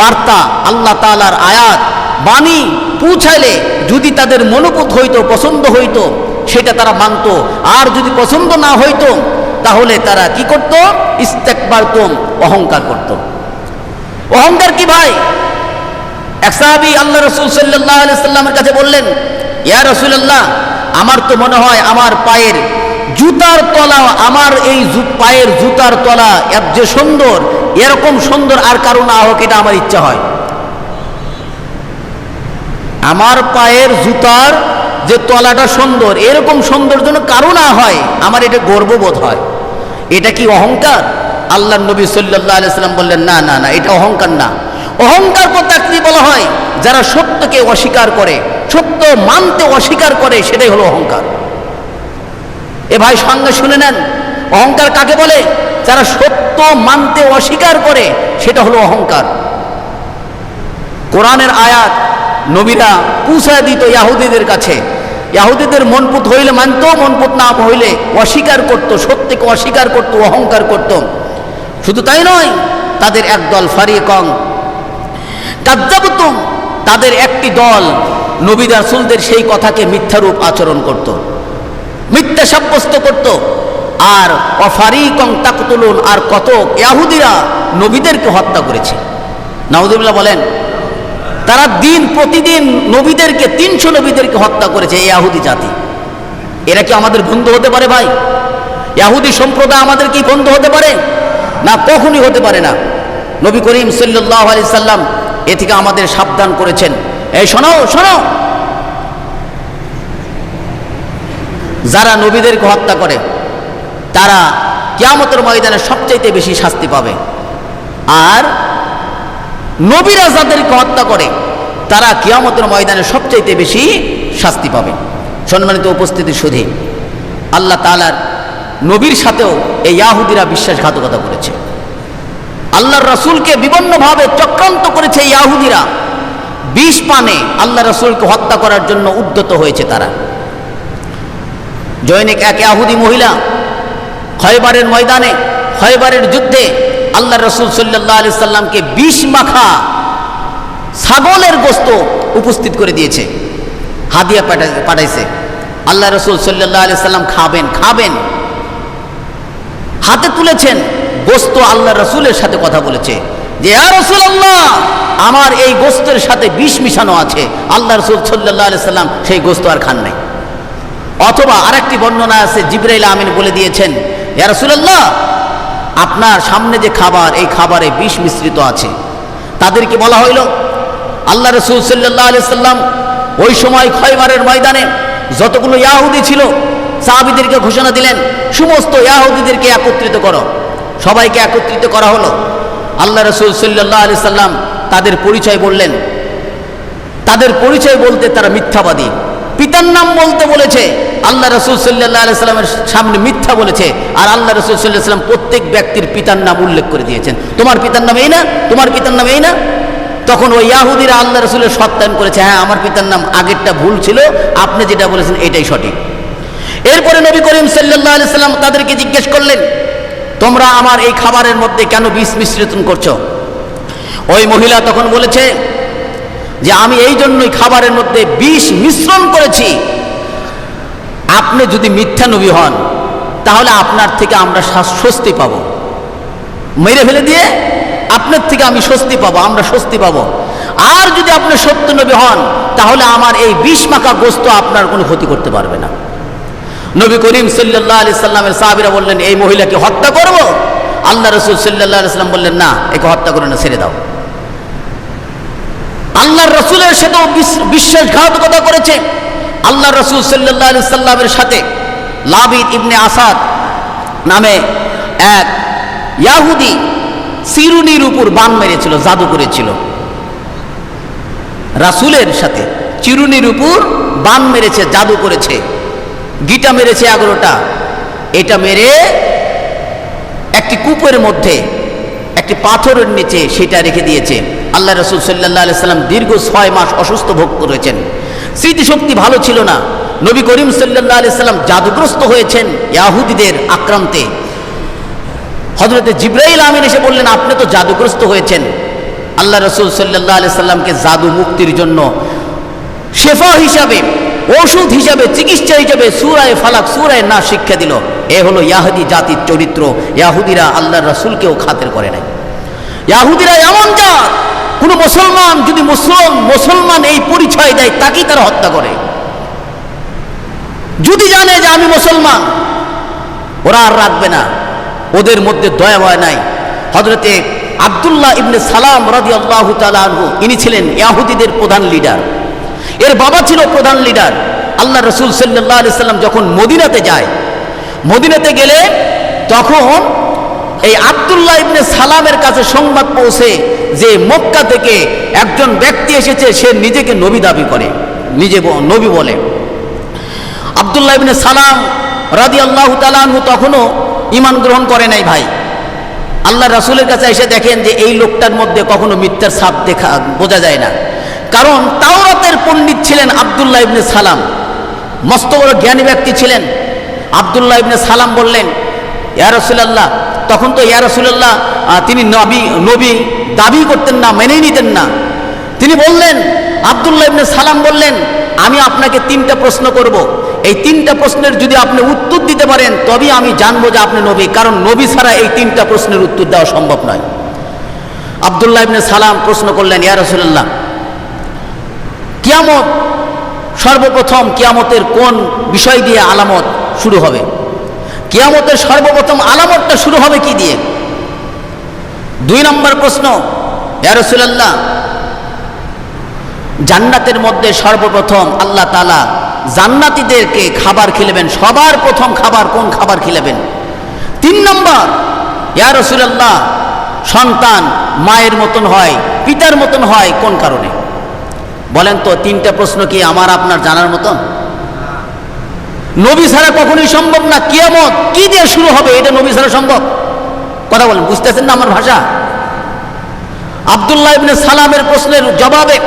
বার্তা, আল্লাহ তাআলার আয়াত বাণী পৌঁছাইলে যদি তাদের মনোপুত হইতো, পছন্দ হইতো, সেটা তারা মানত। আর যদি পছন্দ না হইতো তাহলে তারা কি করত? ইস্তেকবারতুম, অহংকার করত। অহংকার কি ভাই? এক সাহাবী আল্লাহ রাসূল সাল্লাল্লাহু আলাইহি সাল্লামের কাছে বললেন, ইয়া রাসূলুল্লাহ, আমার তো মনে হয় আমার পায়ের জুতার তলা, আমার এই পায়ের জুতার তলা এত যে সুন্দর, এরকম সুন্দর আর কারো না হোক, এটা আমার ইচ্ছা হয়। আমার পায়ের জুতার যে তলাটা সুন্দর, এরকম সুন্দর যেন কারো না হয়, আমার এটা গর্ববোধ হয়। এটা কি অহংকার? আল্লাহর নবী সাল্লাল্লাহু আলাইহি সাল্লাম বললেন, না না না, এটা অহংকার না। অহংকার প্রত্যাখ্যাতি বলা হয় যারা সত্যকে অস্বীকার করে, সত্য মানতে অস্বীকার করে, সেটাই হলো অহংকার। এ ভাই সঙ্গে শুনে নেন, অহংকার কাকে বলে? যারা সত্য মানতে অস্বীকার করে, সেটা হলো অহংকার। কোরআনের আয়াত নবীরা পৌঁছায় দিত ইহুদিদের কাছে। ইহুদিদের মনপুত হইলে মানত, মনপুত না হইলে অস্বীকার করত, সত্যকে অস্বীকার করত, অহংকার করত। শুধু তাই নয়, তাদের একদল ফারিকং কাযযাবতুম, তাদের একটি দল নবী রাসূলদের সেই কথাকে মিথ্যারূপ আচরণ করত, মিথ্যা সাব্যস্ত করত। আর অফারিকং তাকতুলুন, আর কত ইহুদিরা নবীদেরকে হত্যা করেছে। নাউযুবিল্লাহ বলেন। তারা দিন প্রতিদিন নবীদেরকে, 300 নবীদেরকে হত্যা করেছে এই ইহুদি জাতি। এরা কি আমাদের বন্ধু হতে পারে ভাই? ইহুদি সম্প্রদায় আমাদের কি বন্ধু হতে পারে? না, কখনই হতে পারে না। নবী করিম সাল্লাল্লাহু আলাইহি সাল্লাম এ থেকে আমাদের সাবধান করেছেন। এই শোনো শোনো, যারা নবীদেরকে হত্যা করে তারা কিয়ামতের ময়দানে সবচাইতে বেশি শাস্তি পাবে। আর নবীরা যাদেরকে হত্যা করে তারা কিয়ামতের ময়দানে সবচাইতে বেশি শাস্তি পাবে। সম্মানিত উপস্থিতি, শুধু আল্লাহ তাআলার নবীর সাথেও এই ইহুদিরা বিশ্বাসঘাতকতা করেছে। আল্লাহর রাসূলকে বিভিন্নভাবে চক্রান্ত করেছে এই ইহুদিরা। বিষ পানে আল্লাহ রাসূলকে হত্যা করার জন্য উদ্যত হয়েছে তারা। জৈনিক এক ইহুদি মহিলা খয়বারের ময়দানে, খয়বারের যুদ্ধে আল্লাহ রাসূল সাল্লাল্লাহু আলাইহি সাল্লামকে বিষ মাখা ছাগলের গোশত উপস্থিত করে দিয়েছে, হাদিয়া পাঠাইছে। আল্লাহ রাসূল সাল্লাল্লাহু আলাইহি সাল্লাম খাবেন, হাতে তুলেছেন গোশত। আল্লাহ রাসূলের সাথে কথা বলেছে যে, ইয়া রাসূলুল্লাহ, আমার এই গোশতের সাথে বিষ মিশানো আছে। আল্লাহ রাসূল সাল্লাল্লাহু আলাইহি সাল্লাম সেই গোশত আর খান নাই। অথবা আরেকটি বর্ণনা আছে, জিবরাইল আমিন বলে দিয়েছেন, ইয়া রাসূলুল্লাহ, আপনার সামনে যে খাবার, এই খাবারে বিষ মিশ্রিত আছে। তাদেরকে বলা হইল, আল্লাহ রাসূল সাল্লাল্লাহু আলাইহি সাল্লাম ওই সময় খয়বারের ময়দানে যতগুলো ইহুদি ছিল সাহাবীদেরকে ঘোষণা দিলেন, সমস্ত ইহুদিদেরকে একত্রিত করো। সবাইকে একত্রিত করা হলো। আল্লাহ রাসূল সাল্লাল্লাহু আলাইহি সাল্লাম তাদের পরিচয় বললেন। তাদের পরিচয় বলতে তারা মিথ্যাবাদী। পিতার নাম বলতে বলেছে, আল্লাহ রাসূল সাল্লাল্লাহু আলাইহি সাল্লামের সামনে মিথ্যা বলেছে। আর আল্লাহ রাসূল সাল্লাল্লাহু আলাইহি সাল্লাম প্রত্যেক ব্যক্তির পিতার নাম উল্লেখ করে দিয়েছেন, তোমার পিতার নাম এই না, তোমার পিতার নাম এই না। তখন ওই ইহুদিরা আল্লাহ রাসূলের সত্যায়ন করেছে, হ্যাঁ, আমার পিতার নাম আগেরটা ভুল ছিল, আপনি যেটা বলেছেন এটাই সঠিক। এরপরে নবী করিম সাল্লাল্লাহু আলাইহি সাল্লাম তাদেরকে জিজ্ঞেস করলেন, তোমরা আমার এই খাবারের মধ্যে কেন বিষ মিশ্রিত করছো? ওই মহিলা তখন বলেছে যে, আমি এই জন্যই খাবারের মধ্যে বিষ মিশ্রণ করেছি। আপনি যদি মিথ্যা নবী হন তাহলে আপনার থেকে আমরা স্বস্তি পাবো, মেরে ফেলে দিয়ে আপনার থেকে আমি স্বস্তি পাবো, আমরা স্বস্তি পাবো। আর যদি আপনি সত্য নবী হন তাহলে আমার এই বিষ মাখা গোশত আপনার কোনো ক্ষতি করতে পারবে না। নবী করিম সাল্লাল্লাহু আলাইহি সাল্লামের সাহাবীরা বললেন, এই মহিলাকে হত্যা করব? আল্লাহ রাসূল সাল্লাল্লাহু আলাইহি সাল্লাম বললেন, না, একে হত্যা করে না, ছেড়ে দাও। আল্লাহর রাসূলের সাথেও বিশ্বাসঘাতকতা করেছে। আল্লাহ রাসূল সাল্লাল্লাহু আলাইহি সাল্লামের সাথে লাবিদ ইবনে আসাদ নামে এক ইহুদি চিরুনির উপর বান মেরেছিল, জাদু করেছিল। রাসূলের সাথে চিরুনির উপর বান মেরেছে, জাদু করেছে, গিটা মেরেছে 11টা। এটা মেরে একটি কূপের মধ্যে একটি পাথরের নিচে সেটা রেখে দিয়েছে। আল্লাহ রাসূল সাল্লাল্লাহু আলাইহি সাল্লাম দীর্ঘ 6 মাস অসুস্থ ভোগ করেছেন। স্মৃতিশক্তি ভালো ছিল না। নবী করিম সাল্লাল্লাহু আলাইহি সাল্লাম জাদুগ্রস্ত হয়েছেন ইহুদিদের আক্রান্তে। হযরতে জিবরাইল আমিন এসে বললেন, আপনি তো জাদুগ্রস্ত হয়েছেন। আল্লাহ রাসূল সাল্লাল্লাহু আলাইহি সাল্লামকে জাদু মুক্তির জন্য শেফা হিসাবে, ওষুধ হিসাবে, চিকিৎসা হিসাবে সূরায়ে ফালাক, সূরায়ে নাস শিক্ষা দিল। এ হলো ইয়াহুদি জাতির চরিত্র। ইয়াহুদিরা আল্লাহর রাসূলকেও খাতির করে নাই। ইয়াহুদিরা এমন জাত, কোন মুসলমান যদি মুসলমান এই পরিচয় দেয় তাকেই তারা হত্যা করে। যদি জানে যে আমি মুসলমান, ওরা আর রাখবে না। ওদের মধ্যে দয়া ভয় নাই। হযরতে আব্দুল্লাহ ইবনে সালাম রাদিয়াল্লাহু তাআলা আনহু, ইনি ছিলেন ইয়াহুদিদের প্রধান লিডার। এর বাবা ছিল প্রধান লিডার। আল্লাহ রাসূল সাল্লাল্লাহু আলাইহি সাল্লাম যখন মদিনাতে যায়, মদিনাতে গেলে তখন এই আব্দুল্লাহ ইবনে সালামের কাছে সংবাদ পৌঁছে যে মক্কা থেকে একজন ব্যক্তি এসেছে, সে নিজেকে নবী দাবি করে, নিজে নবী বলে। আব্দুল্লাহ ইবনে সালাম রাদিয়াল্লাহু তাআলা আনহু তখনও ঈমান গ্রহণ করে নাই। ভাই, আল্লাহ রাসূলের কাছে এসে দেখেন যে এই লোকটার মধ্যে কখনো মিথ্যার ছাপ বোঝা যায় না। কারণ তাওরাতের পণ্ডিত ছিলেন আব্দুল্লাহ ইবনে সালাম, মস্ত বড় জ্ঞানী ব্যক্তি ছিলেন। আব্দুল্লাহ ইবনে সালাম বললেন, ইয়া রাসূলুল্লাহ, তখন তো ইয়া রাসূলুল্লাহ তিনি নবী দাবি করতেন না, মেনেই নিতেন না। তিনি বললেন, আব্দুল্লাহ ইবনে সালাম বললেন, আমি আপনাকে 3টা প্রশ্ন করব। এই 3টা প্রশ্নের যদি আপনি উত্তর দিতে পারেন তবেই আমি জানবো যে আপনি নবী, কারণ নবী ছাড়া এই 3টা প্রশ্নের উত্তর দেওয়া সম্ভব নয়। আব্দুল্লাহ ইবনে সালাম প্রশ্ন করলেন, ইয়া রাসূলুল্লাহ, কিয়ামত সর্বপ্রথম কিয়ামতের কোন বিষয় দিয়ে আলামত শুরু হবে? কিয়ামতের সর্বপ্রথম আলামতটা শুরু হবে কি দিয়ে? 2 নম্বর প্রশ্ন, ইয়া রাসূলুল্লাহ, জান্নাতের মধ্যে সর্বপ্রথম আল্লাহ তাআলা জান্নাতীদেরকে খাবার খিলাবেন, সবার প্রথম খাবার কোন খাবার খিলাবেন? 3 নম্বর, ইয়া রাসূলুল্লাহ, সন্তান মায়ের মতন হয়, পিতার মতন হয় কোন কারণে? বলেন তো 3টা প্রশ্ন কি আমার আপনার জানার মতন? নবী ছাড়া কখনোই সম্ভব না। কিয়ামত কি দিয়ে শুরু হবে এটা নবী ছাড়া সম্ভব? কথা বলেন, বুঝতেছেন না আমার ভাষা? আব্দুল্লাহ ইবনে সালামের প্রশ্নের জবাবে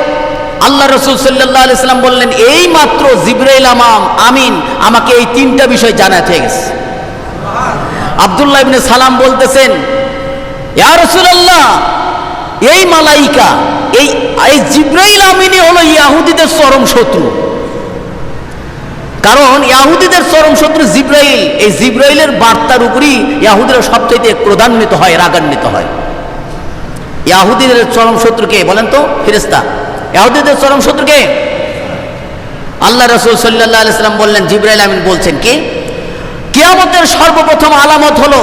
আল্লাহ রাসূল সাল্লাল্লাহু আলাইহি সাল্লাম বললেন, এই মাত্র জিবরাইল আমিন আমাকে এই 3টা বিষয় জানাতে গেছে। আব্দুল্লাহ ইবনে সালাম বলতেছেন, ইয়া রাসূলুল্লাহ, এই মালাইকা, এই জিবরাইল আমিনই হলো ইহুদিদের চরম শত্রু। কারণ ইহুদিদের চরম শত্রু জিবরাইল। এই জিবরাইলের বার্তার উপরই ইহুদিরা সবচেয়ে ক্রোধান্বিত হয়, রাগান্বিত হয়। ইহুদিদের চরম শত্রুকে বলেন তো? ফেরেশতা। ইহুদিদের চরম শত্রুকে আল্লাহ রাসূল সাল্লাল্লাহু আলাইহি সাল্লাম বললেন, জিবরাইল আমিন বলছেন কি, কিয়ামতের সর্বপ্রথম আলামত হলো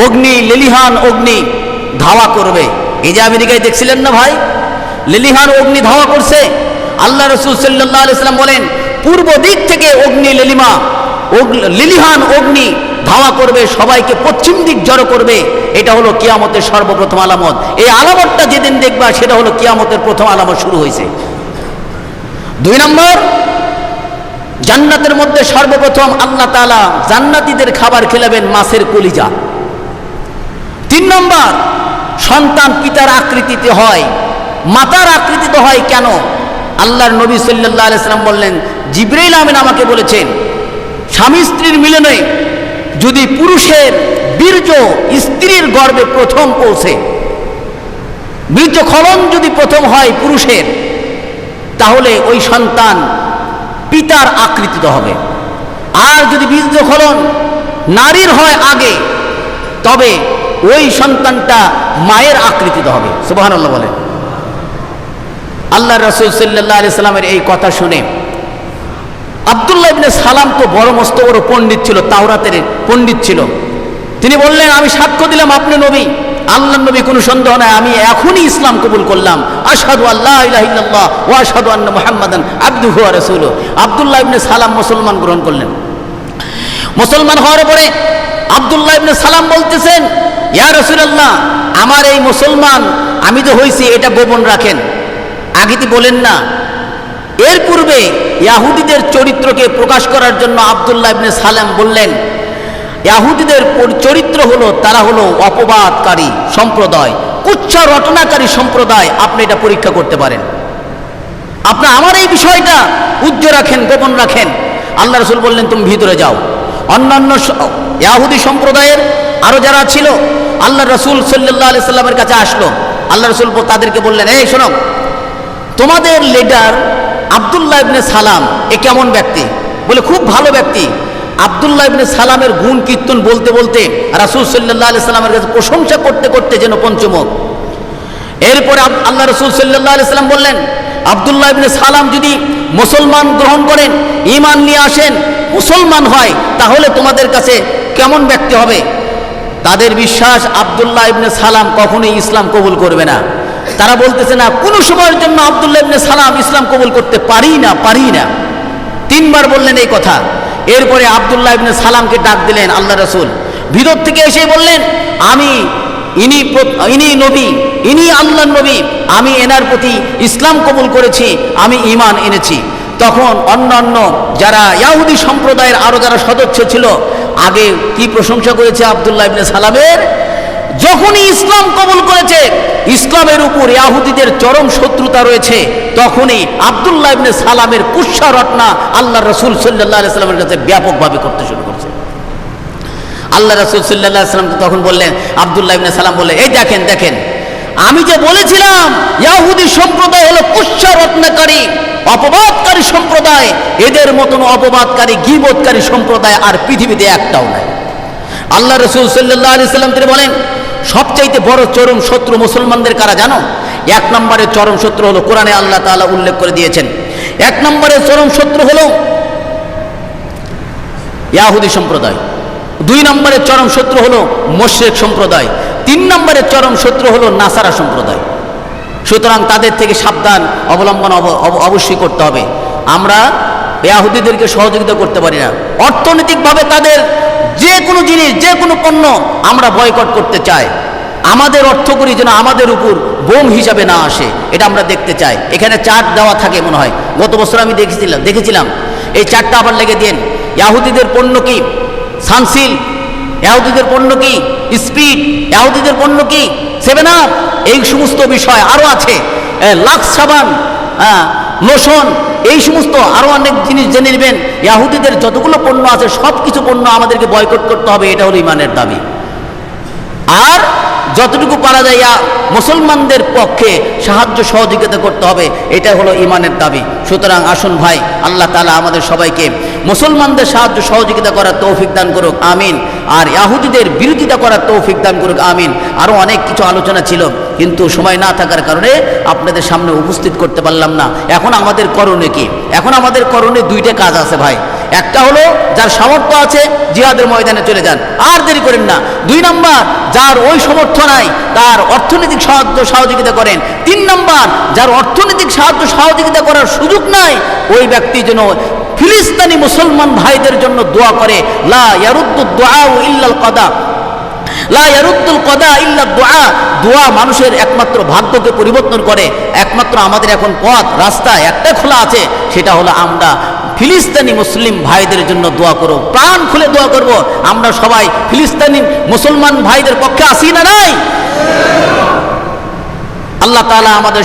অগ্নি, লেলিহান অগ্নি ধাওয়া করবে। এই যে আমেরিকায় দেখছিলেন না ভাই, লেলিহান অগ্নি ধাওয়া করছে। আল্লাহ রাসূল সাল্লাল্লাহু আলাইহি সাল্লাম বলেন, পূর্ব দিক থেকে অগ্নি লেলিহান অগ্নি ধাওয়া করবে, সবাইকে পশ্চিম দিক জড়ো করবে। এটা হলো কিয়ামতের সর্বপ্রথম আলামত। এই আলামতটা যেদিন দেখবা সেটা হলো কিয়ামতের প্রথম আলামত শুরু হয়েছে। 2 নম্বর, জান্নাতের মধ্যে সর্বপ্রথম আল্লাহ তাআলা জান্নাতীদের খাবার খেলাবেন মাছের কলিজা। 3 নম্বর, সন্তান পিতার আকৃতিতে হয়, মাতার আকৃতিতে হয় কেন? আল্লাহর নবী সাল্লাল্লাহু আলাইহি সাল্লাম বললেন, জিবরাইল আমিন আমাকে বলেছেন, স্বামী স্ত্রীর মিলনে যদি পুরুষের বীর্য স্ত্রীর গর্ভে প্রথম পৌঁছে, বীর্যক্ষরণ যদি প্রথম হয় পুরুষের, তাহলে ওই সন্তান পিতার আকৃতিতে হবে। আর যদি বীর্যক্ষরণ নারীর হয় আগে, তবে ওই সন্তানটা মায়ের আকৃতিতে হবে। সুবহানাল্লাহ বলেন। আল্লাহ রাসূল সাল্লাল্লাহু আলাইহি সাল্লামের এই কথা শুনে আব্দুল্লাহ ইবনে সালাম তো বড় মস্ত বড় পণ্ডিত ছিল, তাওরাতের পণ্ডিত ছিল। তিনি বললেন, আমি সাক্ষ্য দিলাম আপনি নবী, আল্লাহর নবী, কোনো সন্দেহ নাই, আমি এখনই ইসলাম কবুল করলাম। আশহাদু আল্লা ইলাহা ইল্লাল্লাহ ওয়া আশহাদু আন্না মুহাম্মাদান আবদুহু ওয়া রাসূলুহু। আব্দুল্লাহ ইবনে সালাম মুসলমান গ্রহণ করলেন। মুসলমান হওয়ার পরে আব্দুল্লাহ ইবনে সালাম বলতেছেন, ইয়া রাসূলুল্লাহ, আমার এই মুসলমান আমি যে হইছি এটা গোপন রাখেন, আগেতে বলেন না। এর পূর্বে ইহুদিদের চরিত্রকে প্রকাশ করার জন্য আব্দুল্লাহ ইবনে সালাম বললেন, ইহুদিদের চরিত্র হলো, তারা হলো অপবাদকারী সম্প্রদায়, কুচ্ছা রটনাকারী সম্প্রদায়। আপনি এটা পরীক্ষা করতে পারেন। আপনি আমার এই বিষয়টা উজ্জ্বল রাখেন, গোপন রাখেন। আল্লাহ রাসূল বললেন, তুমি ভিতরে যাও। অন্যান্য ইহুদি সম্প্রদায়ের আরো যারা ছিল আল্লাহ রাসূল সাল্লাল্লাহু আলাইহি সাল্লামের কাছে আসলো। আল্লাহ রাসূল তাদেরকে বললেন, এই শোনো, তোমাদের লিডার আব্দুল্লাহ ইবনে সালাম এ কেমন ব্যক্তি? বলে খুব ভালো ব্যক্তি। আব্দুল্লাহ ইবনে সালামের গুণ কীর্তন বলতে বলতে রাসূল সাল্লাল্লাহু আলাইহি সাল্লামের কাছে প্রশংসা করতে করতে যেন পঞ্চমুখ। এরপরে আল্লাহ রাসূল সাল্লাল্লাহু আলাইহি সাল্লাম বললেন, আব্দুল্লাহ ইবনে সালাম যদি মুসলমান গ্রহণ করেন, ঈমান নিয়ে আসেন, মুসলমান হয়, তাহলে তোমাদের কাছে কেমন ব্যক্তি হবে? তাদের বিশ্বাস আব্দুল্লাহ ইবনে সালাম কখনোই ইসলাম কবুল করবে না। তারা বলতেছে না, কোনো সময়ের জন্য আব্দুল্লাহ ইবনে সালাম ইসলাম কবুল করতে পারি না। তিনবার বললেন এই কথা। এরপরে আব্দুল্লাহ ইবনে সালামকে ডাক দিলেন আল্লাহ রাসূল, ভিতর থেকে এসে বললেন, ইনি নবী, ইনি আল্লাহর নবী, আমি এনার প্রতি ইসলাম কবুল করেছি, আমি ঈমান এনেছি। তখন অন্যান্য যারা ইহুদি সম্প্রদায়ের আরো যারা সদস্য ছিল, আগে কি প্রশংসা করেছে আব্দুল্লাহ ইবনে সালামের? যখনই ইসলাম কবুল করেছে, ইসলামের উপর ইহুদিদের চরম শত্রুতা রয়েছে, তখনই আব্দুল্লাহ ইবনে সালামের কুৎসা রটনা আল্লাহ রাসূল সাল্লাল্লাহু আলাইহি সাল্লামের কাছে ব্যাপকভাবে করতে শুরু করছে। আল্লাহ রাসূল সাল্লাল্লাহু আলাইহি সাল্লাম তখন বললেন, আব্দুল্লাহ ইবনে সালাম বললেন, এই দেখেন, আমি যে বলেছিলাম ইহুদি সম্প্রদায় হলো কুৎসা রটনাকারী, অপবাদকারী সম্প্রদায়, এদের মতন অপবাদকারী গীবতকারী সম্প্রদায় আর পৃথিবীতে একটাও নাই। আল্লাহ রাসূল সাল্লাল্লাহু আলাইহি সাল্লাম তিনি বলেন, সবচাইতে বড় চরম শত্রু মুসলমানদের কারা জানো? এক নম্বরের চরম শত্রু হলো, কোরআনে আল্লাহ তাআলা উল্লেখ করে দিয়েছেন, এক নম্বরের চরম শত্রু হলো ইহুদি সম্প্রদায়, দুই নম্বরের চরম শত্রু হলো মুশরিক সম্প্রদায়, তিন নম্বরের চরম শত্রু হলো নাসারা সম্প্রদায়। সুতরাং তাদের থেকে সাবধান অবলম্বন অবশ্যই করতে হবে। আমরা ইহুদিদেরকে সহযোগিতা করতে পারি না। অর্থনৈতিকভাবে তাদের যে কোনো জিনিস, যে কোনো পণ্য আমরা বয়কট করতে চাই। আমাদের অর্থকরী যেন আমাদের উপর বোম হিসাবে না আসে, এটা আমরা দেখতে চাই। এখানে চার্ট দেওয়া থাকে মনে হয়, গত বছর আমি দেখেছিলাম এই চার্টটা আবার লেগে দিন। ইহুদিদের পণ্য কি সানসিল, ইহুদিদের পণ্য কি স্পিড, ইহুদিদের পণ্য কি 7 আপ, এই সমস্ত বিষয় আরও আছে, লাক্স সাবান, লোশন, এই সমস্ত আরও অনেক জিনিস জেনে নেবেন। ইহুদিদের যতগুলো পণ্য আছে সব কিছু পণ্য আমাদেরকে বয়কট করতে হবে, এটা হলো ঈমানের দাবি। আর যতটুকু পারা যায় মুসলমানদের পক্ষে সাহায্য সহযোগিতা করতে হবে, এটা হলো ঈমানের দাবি। সুতরাং আসুন ভাই, আল্লাহ তাআলা আমাদের সবাইকে মুসলমানদের সাহায্য সহযোগিতা করার তৌফিক দান করুক, আমিন। আর ইহুদিদের বিরোধিতা করার তৌফিক দান করুক, আমিন। আরও অনেক কিছু আলোচনা ছিল, কিন্তু সময় না থাকার কারণে আপনাদের সামনে উপস্থিত করতে পারলাম না। এখন আমাদের করণীয় কি? এখন আমাদের করণীয় দুইটা কাজ আছে ভাই। একটা হলো, যার সামর্থ্য আছে জিহাদের ময়দানে চলে যান, আর দেরি করেন না। 2 নম্বর, যার ওই সামর্থ্য নাই তার অর্থনৈতিক সাহায্য সহযোগিতা করেন। 3 নম্বর, যার অর্থনৈতিক সাহায্য সহযোগিতা করার সুযোগ নাই, ওই ব্যক্তি যেন ফিলিস্তিনি মুসলমান ভাইদের জন্য দোয়া করে। লা ইয়ারুদ্দুদ দুআ ইল্লাল কাদা, লা ইয়ারুদ্দুল কাদা ইল্লা দুআ। দোয়া মানুষের একমাত্র ভাগ্যকে পরিবর্তন করে। একমাত্র আমাদের এখন পথ রাস্তা একটা খোলা আছে, সেটা হলো আমরা ফিলিস্তিনি মুসলিম ভাইদের জন্য দোয়া করব, প্রাণ খুলে দোয়া করব। আমরা সবাই ফিলিস্তিনি মুসলমান ভাইদের পক্ষে আছি না নাই? আল্লাহ তাআলা আমাদের